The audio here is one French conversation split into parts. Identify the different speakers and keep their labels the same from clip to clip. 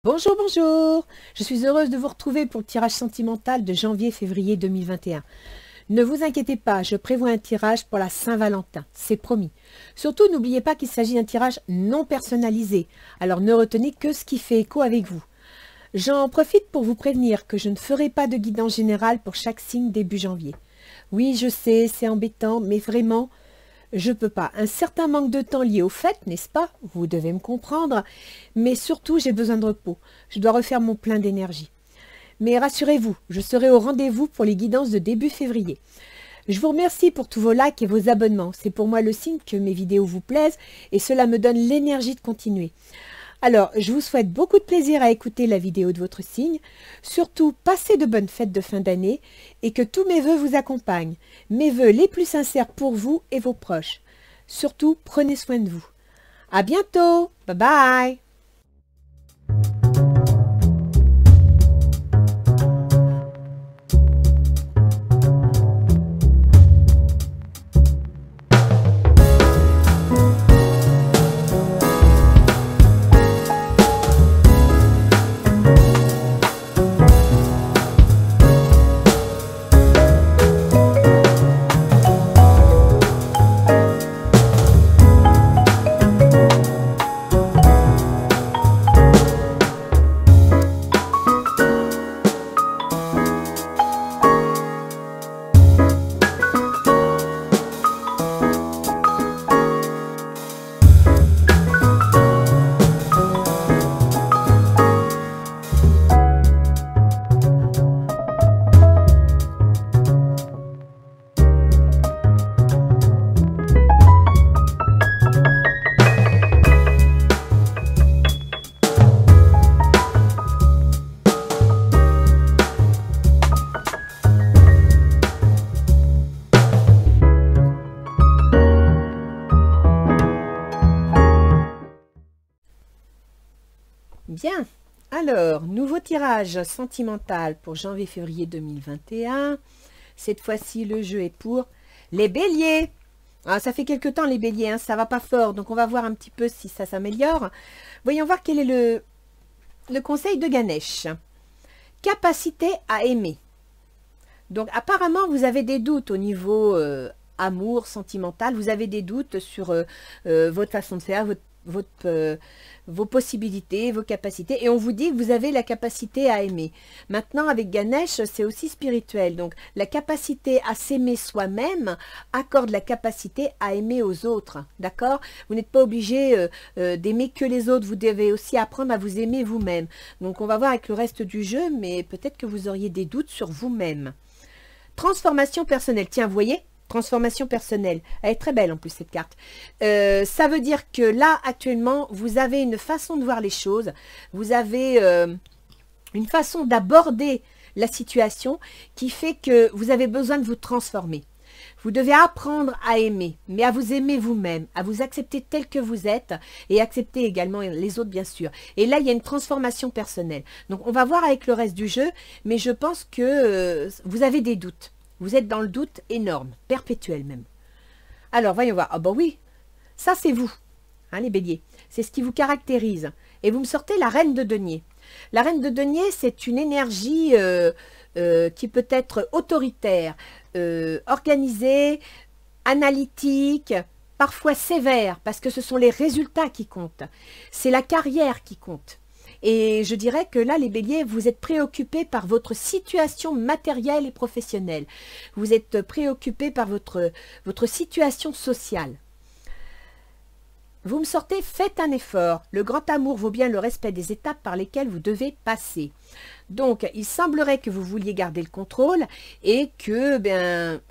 Speaker 1: Bonjour, bonjour. Je suis heureuse de vous retrouver pour le tirage sentimental de janvier-février 2021. Ne vous inquiétez pas, je prévois un tirage pour la Saint-Valentin, c'est promis. Surtout, n'oubliez pas qu'il s'agit d'un tirage non personnalisé, alors ne retenez que ce qui fait écho avec vous. J'en profite pour vous prévenir que je ne ferai pas de guidance générale pour chaque signe début janvier. Oui, je sais, c'est embêtant, mais vraiment, je peux pas. Un certain manque de temps lié aux fêtes, n'est-ce pas? Vous devez me comprendre. Mais surtout, j'ai besoin de repos. Je dois refaire mon plein d'énergie. Mais rassurez-vous, je serai au rendez-vous pour les guidances de début février. Je vous remercie pour tous vos likes et vos abonnements. C'est pour moi le signe que mes vidéos vous plaisent et cela me donne l'énergie de continuer. Alors, je vous souhaite beaucoup de plaisir à écouter la vidéo de votre signe. Surtout, passez de bonnes fêtes de fin d'année et que tous mes vœux vous accompagnent. Mes vœux les plus sincères pour vous et vos proches. Surtout, prenez soin de vous. À bientôt. Bye bye. Bien, alors, nouveau tirage sentimental pour janvier-février 2021. Cette fois-ci, le jeu est pour les béliers. Ah, ça fait quelque temps les béliers, hein, ça va pas fort, donc on va voir un petit peu si ça s'améliore. Voyons voir quel est le conseil de Ganesh. Capacité à aimer. Donc apparemment, vous avez des doutes au niveau amour, sentimental, vous avez des doutes sur votre façon de faire, vos possibilités, vos capacités, et on vous dit que vous avez la capacité à aimer. Maintenant, avec Ganesh, c'est aussi spirituel, donc la capacité à s'aimer soi-même accorde la capacité à aimer aux autres, d'accord? Vous n'êtes pas obligé d'aimer que les autres, vous devez aussi apprendre à vous aimer vous-même. Donc on va voir avec le reste du jeu, mais peut-être que vous auriez des doutes sur vous-même. Transformation personnelle, tiens, vous voyez? Transformation personnelle. Elle est très belle en plus cette carte. Ça veut dire que là actuellement vous avez une façon de voir les choses. Vous avez une façon d'aborder la situation qui fait que vous avez besoin de vous transformer. Vous devez apprendre à aimer, mais à vous aimer vous-même, à vous accepter tel que vous êtes et accepter également les autres bien sûr. Et là il y a une transformation personnelle. Donc on va voir avec le reste du jeu, mais je pense que vous avez des doutes. Vous êtes dans le doute énorme, perpétuel même. Alors, voyons voir. Ah bah oui, ça c'est vous, hein, les béliers. C'est ce qui vous caractérise. Et vous me sortez la reine de denier. La reine de denier, c'est une énergie qui peut être autoritaire, organisée, analytique, parfois sévère, parce que ce sont les résultats qui comptent. C'est la carrière qui compte. Et je dirais que là, les béliers, vous êtes préoccupés par votre situation matérielle et professionnelle. Vous êtes préoccupés par votre situation sociale. Vous me sortez, faites un effort. Le grand amour vaut bien le respect des étapes par lesquelles vous devez passer. Donc, il semblerait que vous vouliez garder le contrôle et que,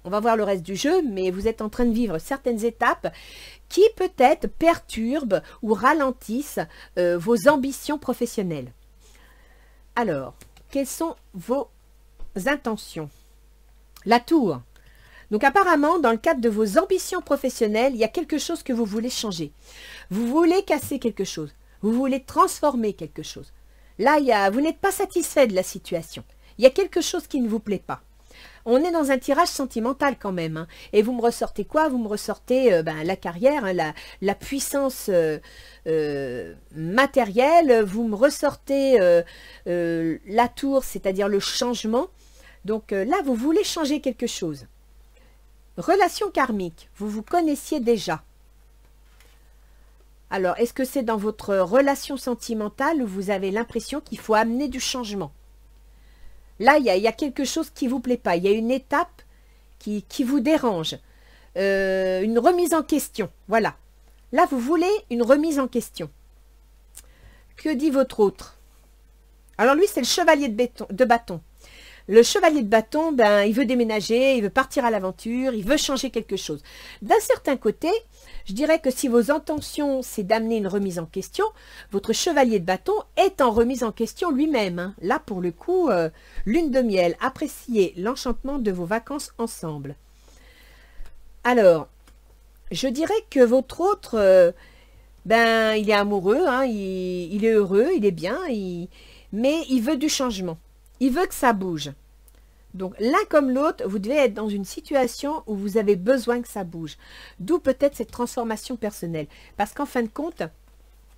Speaker 1: on va voir le reste du jeu, mais vous êtes en train de vivre certaines étapes qui peut-être perturbent ou ralentissent vos ambitions professionnelles. Alors, quelles sont vos intentions? La tour. Donc apparemment, dans le cadre de vos ambitions professionnelles, il y a quelque chose que vous voulez changer. Vous voulez casser quelque chose. Vous voulez transformer quelque chose. Là, vous n'êtes pas satisfait de la situation. Il y a quelque chose qui ne vous plaît pas. On est dans un tirage sentimental quand même. Hein. Et vous me ressortez quoi? Vous me ressortez la carrière, hein, la puissance matérielle. Vous me ressortez la tour, c'est-à-dire le changement. Donc là, vous voulez changer quelque chose. Relation karmique, vous vous connaissiez déjà. Alors, est-ce que c'est dans votre relation sentimentale où vous avez l'impression qu'il faut amener du changement? Là, il y a quelque chose qui ne vous plaît pas. Il y a une étape qui vous dérange. Une remise en question. Voilà. Là, vous voulez une remise en question. Que dit votre autre? Alors, lui, c'est le chevalier de bâton. Le chevalier de bâton, ben, il veut déménager, il veut partir à l'aventure, il veut changer quelque chose. D'un certain côté, je dirais que si vos intentions, c'est d'amener une remise en question, votre chevalier de bâton est en remise en question lui-même. Hein. Là, pour le coup, lune de miel, appréciez l'enchantement de vos vacances ensemble. Alors, je dirais que votre autre, ben, il est amoureux, hein, il est heureux, il est bien, mais il veut du changement. Il veut que ça bouge. Donc, l'un comme l'autre, vous devez être dans une situation où vous avez besoin que ça bouge. D'où peut-être cette transformation personnelle. Parce qu'en fin de compte,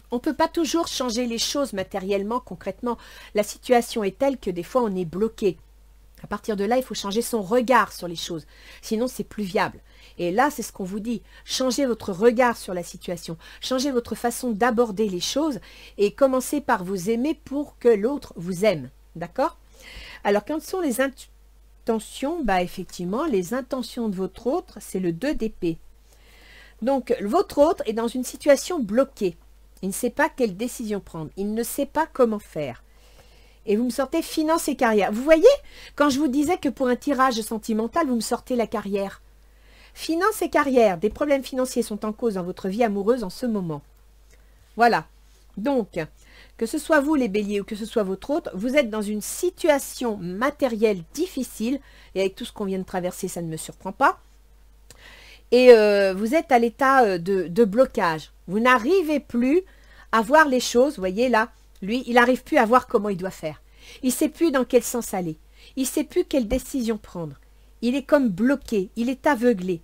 Speaker 1: on ne peut pas toujours changer les choses matériellement, concrètement. La situation est telle que des fois, on est bloqué. À partir de là, il faut changer son regard sur les choses. Sinon, c'est plus viable. Et là, c'est ce qu'on vous dit. Changez votre regard sur la situation. Changez votre façon d'aborder les choses et commencez par vous aimer pour que l'autre vous aime. D'accord ? Alors, quelles sont les intentions? Bah, effectivement, les intentions de votre autre, c'est le 2 d'épée. Donc, votre autre est dans une situation bloquée. Il ne sait pas quelle décision prendre. Il ne sait pas comment faire. Et vous me sortez finance et carrière. Vous voyez, quand je vous disais que pour un tirage sentimental, vous me sortez la carrière. Finance et carrière, des problèmes financiers sont en cause dans votre vie amoureuse en ce moment. Voilà. Donc, que ce soit vous les béliers ou que ce soit votre autre, vous êtes dans une situation matérielle difficile, et avec tout ce qu'on vient de traverser, ça ne me surprend pas. Et vous êtes à l'état de blocage. Vous n'arrivez plus à voir les choses, vous voyez là, lui, il n'arrive plus à voir comment il doit faire. Il ne sait plus dans quel sens aller. Il ne sait plus quelle décision prendre. Il est comme bloqué, il est aveuglé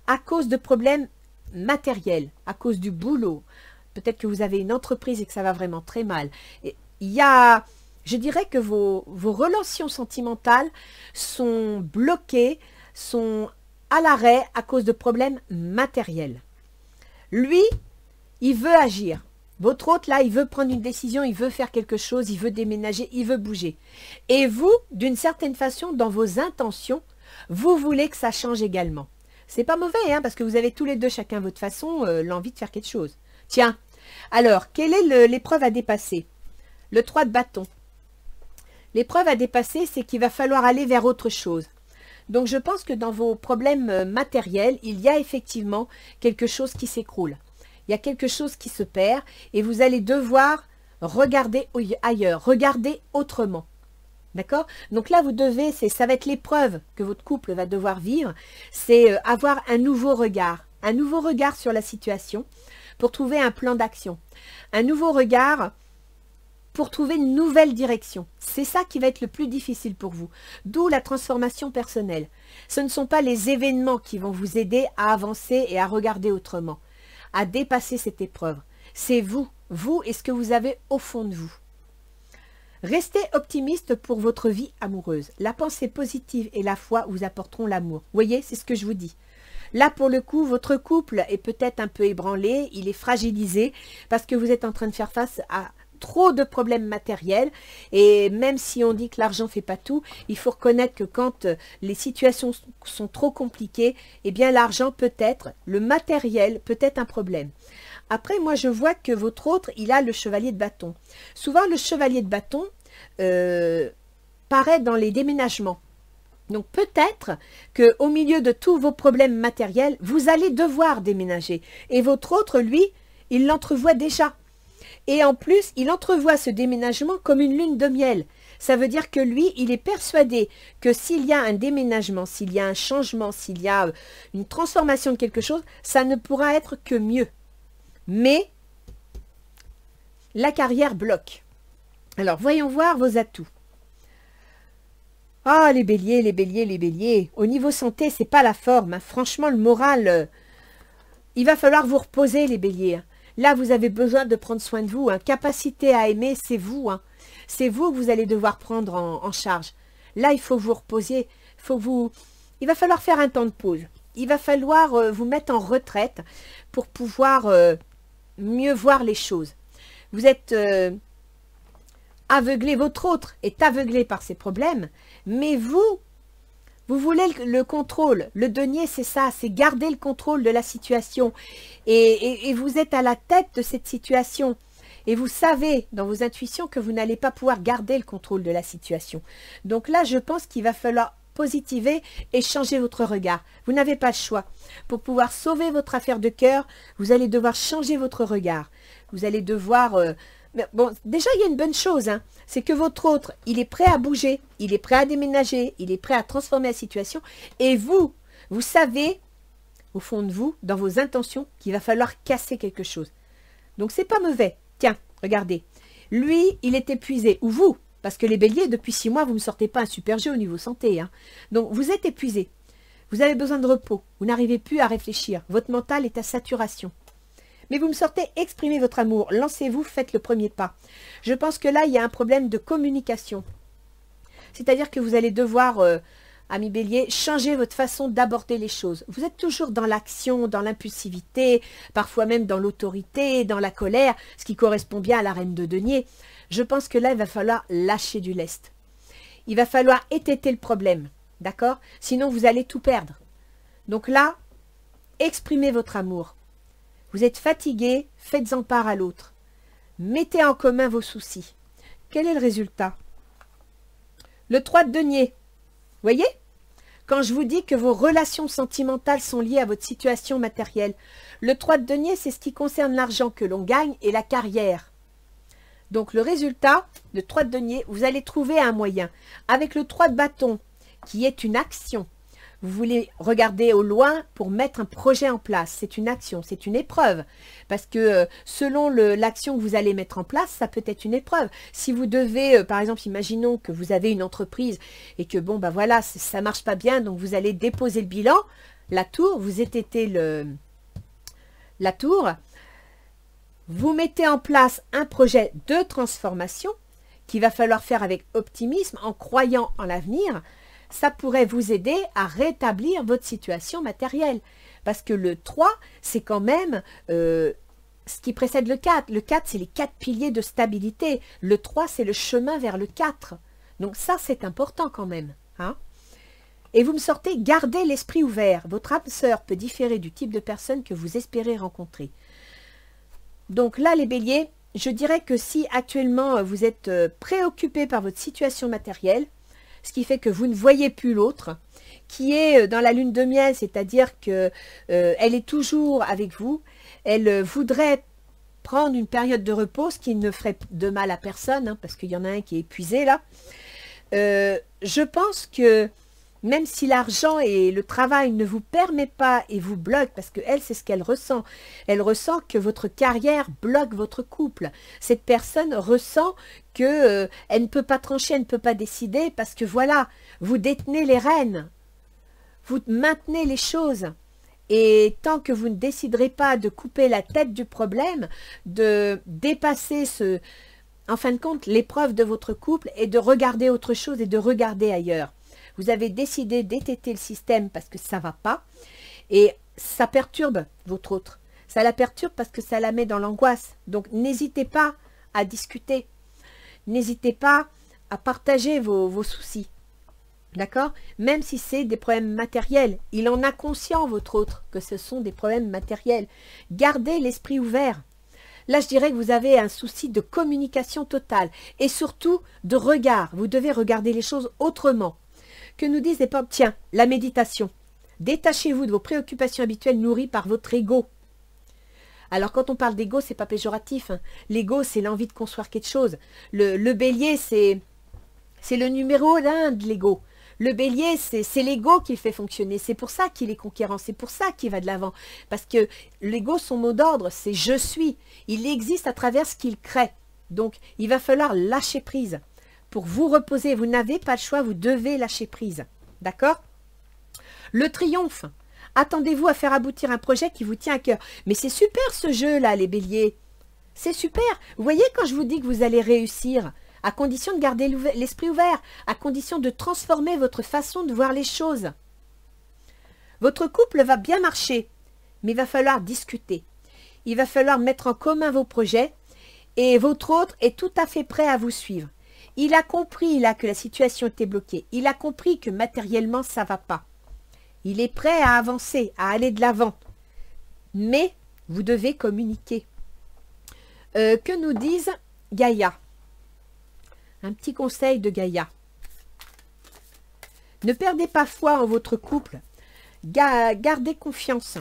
Speaker 1: à cause de problèmes matériels, à cause du boulot. Peut-être que vous avez une entreprise et que ça va vraiment très mal. Et il y a, je dirais que vos relations sentimentales sont bloquées, sont à l'arrêt à cause de problèmes matériels. Lui, il veut agir. Votre autre, là, il veut prendre une décision, il veut faire quelque chose, il veut déménager, il veut bouger. Et vous, d'une certaine façon, dans vos intentions, vous voulez que ça change également. C'est pas mauvais, hein, parce que vous avez tous les deux, chacun votre façon, l'envie de faire quelque chose. Tiens, alors, quelle est l'épreuve à dépasser? Le 3 de bâton. L'épreuve à dépasser, c'est qu'il va falloir aller vers autre chose. Donc, je pense que dans vos problèmes matériels, il y a effectivement quelque chose qui s'écroule. Il y a quelque chose qui se perd et vous allez devoir regarder ailleurs, regarder autrement. D'accord? Donc là, vous devez, ça va être l'épreuve que votre couple va devoir vivre, c'est avoir un nouveau regard sur la situation pour trouver un plan d'action, un nouveau regard pour trouver une nouvelle direction. C'est ça qui va être le plus difficile pour vous, d'où la transformation personnelle. Ce ne sont pas les événements qui vont vous aider à avancer et à regarder autrement, à dépasser cette épreuve. C'est vous et ce que vous avez au fond de vous. Restez optimiste pour votre vie amoureuse. La pensée positive et la foi vous apporteront l'amour. Vous voyez, c'est ce que je vous dis. Là, pour le coup, votre couple est peut-être un peu ébranlé, il est fragilisé parce que vous êtes en train de faire face à trop de problèmes matériels. Et même si on dit que l'argent ne fait pas tout, il faut reconnaître que quand les situations sont trop compliquées, eh bien l'argent peut être, le matériel peut être un problème. Après, moi, je vois que votre autre, il a le chevalier de bâton. Souvent, le chevalier de bâton paraît dans les déménagements. Donc, peut-être qu'au milieu de tous vos problèmes matériels, vous allez devoir déménager. Et votre autre, lui, il l'entrevoit déjà. Et en plus, il entrevoit ce déménagement comme une lune de miel. Ça veut dire que lui, il est persuadé que s'il y a un déménagement, s'il y a un changement, s'il y a une transformation de quelque chose, ça ne pourra être que mieux. Mais la carrière bloque. Alors, voyons voir vos atouts. Ah, les béliers, les béliers, les béliers. Au niveau santé, c'est pas la forme, hein. Franchement, le moral, il va falloir vous reposer, les béliers, hein. Là, vous avez besoin de prendre soin de vous, hein. Capacité à aimer, c'est vous, hein. C'est vous que vous allez devoir prendre en charge. Là, il faut vous reposer. Il va falloir faire un temps de pause. Il va falloir vous mettre en retraite pour pouvoir mieux voir les choses. Vous êtes aveuglé, votre autre est aveuglé par ses problèmes, mais vous voulez le contrôle. Le denier, c'est ça, c'est garder le contrôle de la situation. Et vous êtes à la tête de cette situation. Et vous savez dans vos intuitions que vous n'allez pas pouvoir garder le contrôle de la situation. Donc là, je pense qu'il va falloir positiver et changer votre regard. Vous n'avez pas le choix. Pour pouvoir sauver votre affaire de cœur, vous allez devoir changer votre regard. Vous allez devoir... bon, déjà, il y a une bonne chose, hein, c'est que votre autre, il est prêt à bouger, il est prêt à déménager, il est prêt à transformer la situation. Et vous savez, au fond de vous, dans vos intentions, qu'il va falloir casser quelque chose. Donc, c'est pas mauvais. Tiens, regardez. Lui, il est épuisé. Ou vous, parce que les béliers, depuis 6 mois, vous ne sortez pas un super jeu au niveau santé, hein. Donc, vous êtes épuisé. Vous avez besoin de repos. Vous n'arrivez plus à réfléchir. Votre mental est à saturation. Mais vous me sortez exprimer votre amour. Lancez-vous, faites le premier pas. Je pense que là, il y a un problème de communication. C'est-à-dire que vous allez devoir, amis bélier, changer votre façon d'aborder les choses. Vous êtes toujours dans l'action, dans l'impulsivité, parfois même dans l'autorité, dans la colère, ce qui correspond bien à la reine de denier. Je pense que là, il va falloir lâcher du lest. Il va falloir étêter le problème, d'accord? Sinon, vous allez tout perdre. Donc là, exprimez votre amour. Vous êtes fatigué, faites-en part à l'autre. Mettez en commun vos soucis. Quel est le résultat? Le 3 de denier. Voyez? Quand je vous dis que vos relations sentimentales sont liées à votre situation matérielle, le 3 de denier, c'est ce qui concerne l'argent que l'on gagne et la carrière. Donc le résultat, le 3 de denier, vous allez trouver un moyen. Avec le 3 de bâton, qui est une action, vous voulez regarder au loin pour mettre un projet en place. C'est une action, c'est une épreuve. Parce que selon l'action que vous allez mettre en place, ça peut être une épreuve. Si vous devez, par exemple, imaginons que vous avez une entreprise et que, bon, ben voilà, ça ne marche pas bien, donc vous allez déposer le bilan, la tour, vous étêtez la tour, vous mettez en place un projet de transformation qu'il va falloir faire avec optimisme, en croyant en l'avenir. Ça pourrait vous aider à rétablir votre situation matérielle. Parce que le 3, c'est quand même ce qui précède le 4. Le 4, c'est les 4 piliers de stabilité. Le 3, c'est le chemin vers le 4. Donc ça, c'est important quand même, hein. Et vous me sortez, gardez l'esprit ouvert. Votre âme sœur peut différer du type de personne que vous espérez rencontrer. Donc là, les béliers, je dirais que si actuellement vous êtes préoccupé par votre situation matérielle, ce qui fait que vous ne voyez plus l'autre, qui est dans la lune de miel, c'est-à-dire que elle est toujours avec vous, elle voudrait prendre une période de repos, ce qui ne ferait de mal à personne, hein, parce qu'il y en a un qui est épuisé là. Je pense que même si l'argent et le travail ne vous permettent pas et vous bloquent, parce qu'elle, c'est ce qu'elle ressent. Elle ressent que votre carrière bloque votre couple. Cette personne ressent que elle ne peut pas trancher, elle ne peut pas décider, parce que voilà, vous détenez les rênes. Vous maintenez les choses. Et tant que vous ne déciderez pas de couper la tête du problème, de dépasser en fin de compte, l'épreuve de votre couple et de regarder autre chose et de regarder ailleurs. Vous avez décidé d'étêter le système parce que ça ne va pas et ça perturbe votre autre. Ça la perturbe parce que ça la met dans l'angoisse. Donc n'hésitez pas à discuter. N'hésitez pas à partager vos soucis. D'accord? Même si c'est des problèmes matériels. Il en a conscient, votre autre, que ce sont des problèmes matériels. Gardez l'esprit ouvert. Là, je dirais que vous avez un souci de communication totale et surtout de regard. Vous devez regarder les choses autrement. Que nous disent les pommes? Tiens, la méditation. Détachez-vous de vos préoccupations habituelles nourries par votre ego. Alors, quand on parle d'ego, c'est pas péjoratif, hein. L'ego, c'est l'envie de construire quelque chose. Le bélier, c'est le numéro 1 de l'ego. Le bélier, c'est l'ego qui le fait fonctionner. C'est pour ça qu'il est conquérant. C'est pour ça qu'il va de l'avant. Parce que l'ego, son mot d'ordre, c'est « je suis ». Il existe à travers ce qu'il crée. Donc, il va falloir lâcher prise. pour vous reposer. Vous n'avez pas le choix, vous devez lâcher prise. D'accord? Le triomphe. Attendez-vous à faire aboutir un projet qui vous tient à cœur. Mais c'est super ce jeu-là, les béliers. C'est super. Vous voyez quand je vous dis que vous allez réussir, à condition de garder l'esprit ouvert, à condition de transformer votre façon de voir les choses. Votre couple va bien marcher, mais il va falloir discuter. Il va falloir mettre en commun vos projets et votre autre est tout à fait prêt à vous suivre. Il a compris là que la situation était bloquée. Il a compris que matériellement ça ne va pas. Il est prêt à avancer, à aller de l'avant. Mais vous devez communiquer. Que nous disent Gaïa? Un petit conseil de Gaïa. Ne perdez pas foi en votre couple. Gardez confiance.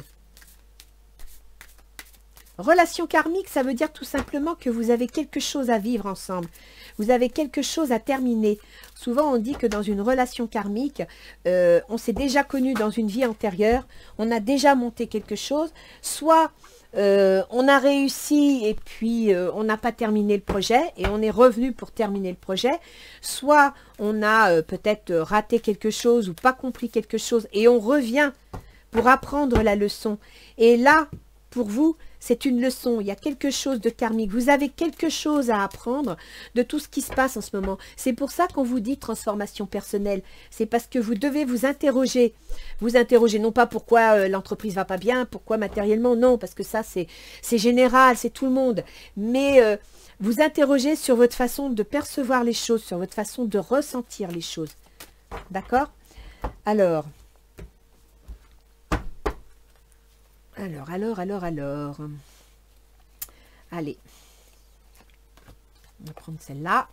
Speaker 1: Relation karmique, ça veut dire tout simplement que vous avez quelque chose à vivre ensemble. Vous avez quelque chose à terminer. Souvent, on dit que dans une relation karmique, on s'est déjà connu dans une vie antérieure, on a déjà monté quelque chose, soit on a réussi et puis on n'a pas terminé le projet et on est revenu pour terminer le projet, soit on a peut-être raté quelque chose ou pas compris quelque chose et on revient pour apprendre la leçon. Et là, pour vous, c'est une leçon, il y a quelque chose de karmique. Vous avez quelque chose à apprendre de tout ce qui se passe en ce moment. C'est pour ça qu'on vous dit transformation personnelle. C'est parce que vous devez vous interroger. Vous interroger non pas pourquoi l'entreprise va pas bien, pourquoi matériellement, non, parce que ça c'est général, c'est tout le monde. Mais vous interrogez sur votre façon de percevoir les choses, sur votre façon de ressentir les choses. D'accord? Alors... Allez. On va prendre celle-là.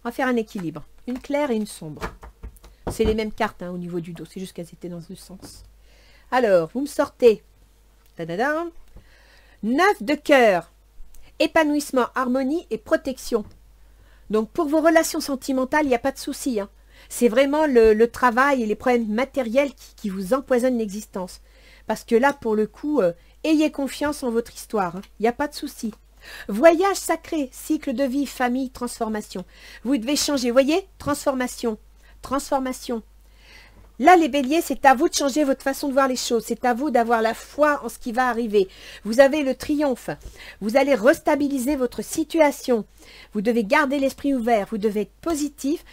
Speaker 1: On va faire un équilibre. Une claire et une sombre. C'est les mêmes cartes hein, au niveau du dos. C'est juste qu'elles étaient dans le sens. Alors, vous me sortez. 9 de cœur. Épanouissement, harmonie et protection. Donc, pour vos relations sentimentales, il n'y a pas de souci. Hein. C'est vraiment le travail et les problèmes matériels qui vous empoisonnent l'existence. Parce que là, pour le coup, ayez confiance en votre histoire. Il n'y a pas de souci. Voyage sacré, cycle de vie, famille, transformation. Vous devez changer. Vous voyez? Transformation. Transformation. Là, les béliers, c'est à vous de changer votre façon de voir les choses. C'est à vous d'avoir la foi en ce qui va arriver. Vous avez le triomphe. Vous allez restabiliser votre situation. Vous devez garder l'esprit ouvert. Vous devez être positif.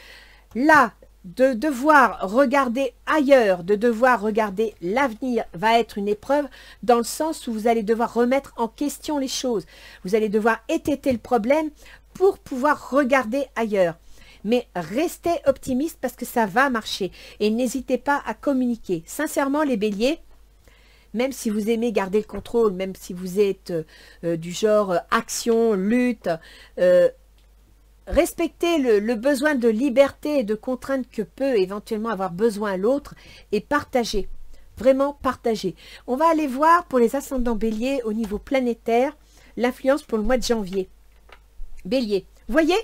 Speaker 1: Là, de devoir regarder ailleurs, de devoir regarder l'avenir va être une épreuve dans le sens où vous allez devoir remettre en question les choses. Vous allez devoir étêter le problème pour pouvoir regarder ailleurs. Mais restez optimiste parce que ça va marcher. Et n'hésitez pas à communiquer. Sincèrement, les béliers, même si vous aimez garder le contrôle, même si vous êtes du genre action, lutte, respectez le besoin de liberté et de contrainte que peut éventuellement avoir besoin l'autre et partagez, vraiment partagez. On va aller voir pour les ascendants béliers au niveau planétaire l'influence pour le mois de janvier. Bélier, vous voyez,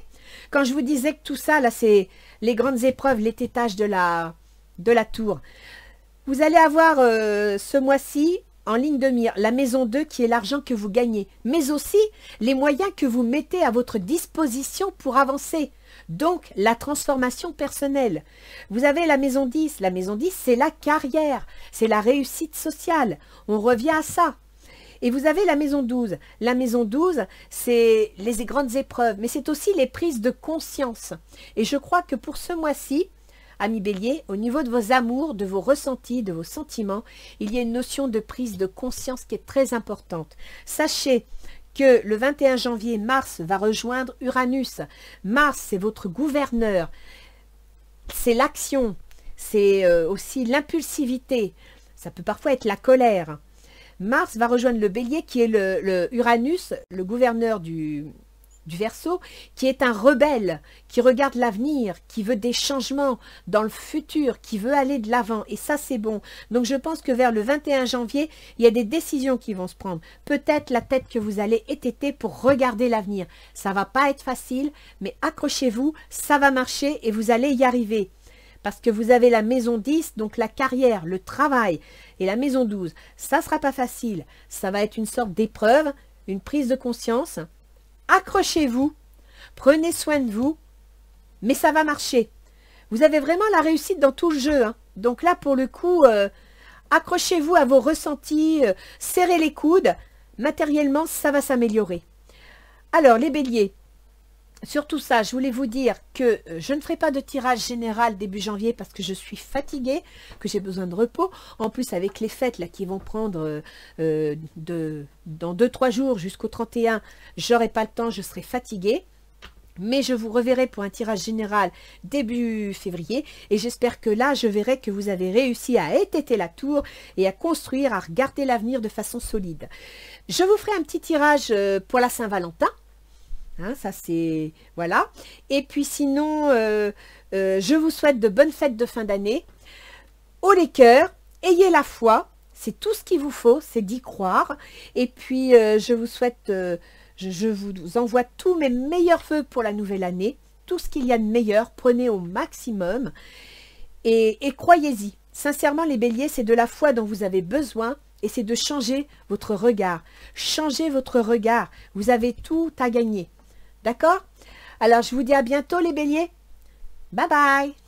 Speaker 1: quand je vous disais que tout ça, là c'est les grandes épreuves, l'ététage de la tour. Vous allez avoir ce mois-ci en ligne de mire, la maison 2 qui est l'argent que vous gagnez, mais aussi les moyens que vous mettez à votre disposition pour avancer. Donc, la transformation personnelle. Vous avez la maison 10. La maison 10, c'est la carrière, c'est la réussite sociale. On revient à ça. Et vous avez la maison 12. La maison 12, c'est les grandes épreuves, mais c'est aussi les prises de conscience. Et je crois que pour ce mois-ci, amis bélier, au niveau de vos amours, de vos ressentis, de vos sentiments, il y a une notion de prise de conscience qui est très importante. Sachez que le 21 janvier, Mars va rejoindre Uranus. Mars, c'est votre gouverneur. C'est l'action. C'est aussi l'impulsivité. Ça peut parfois être la colère. Mars va rejoindre le bélier qui est le Uranus, le gouverneur du Verseau, qui est un rebelle, qui regarde l'avenir, qui veut des changements dans le futur, qui veut aller de l'avant. Et ça, c'est bon. Donc, je pense que vers le 21 janvier, il y a des décisions qui vont se prendre. Peut-être la tête que vous allez étêter pour regarder l'avenir. Ça va pas être facile, mais accrochez-vous, ça va marcher et vous allez y arriver. Parce que vous avez la maison 10, donc la carrière, le travail, et la maison 12. Ça sera pas facile. Ça va être une sorte d'épreuve, une prise de conscience. Accrochez-vous, prenez soin de vous mais ça va marcher. Vous avez vraiment la réussite dans tout le jeu, hein. Donc là, pour le coup, accrochez-vous à vos ressentis, serrez les coudes. Matériellement, ça va s'améliorer. Alors, les béliers, sur tout ça, je voulais vous dire que je ne ferai pas de tirage général début janvier parce que je suis fatiguée, que j'ai besoin de repos. En plus, avec les fêtes là, qui vont prendre dans 2-3 jours jusqu'au 31, j'aurai pas le temps, je serai fatiguée. Mais je vous reverrai pour un tirage général début février. Et j'espère que là, je verrai que vous avez réussi à étêter la tour et à construire, à regarder l'avenir de façon solide. Je vous ferai un petit tirage pour la Saint-Valentin. Hein, ça c'est... Voilà. Et puis sinon, je vous souhaite de bonnes fêtes de fin d'année. Haut les cœurs, ayez la foi. C'est tout ce qu'il vous faut, c'est d'y croire. Et puis, je vous souhaite... Je vous envoie tous mes meilleurs vœux pour la nouvelle année. Tout ce qu'il y a de meilleur, prenez au maximum. Et croyez-y. Sincèrement, les béliers, c'est de la foi dont vous avez besoin. Et c'est de changer votre regard. Changez votre regard. Vous avez tout à gagner. D'accord? Alors, je vous dis à bientôt les béliers. Bye bye.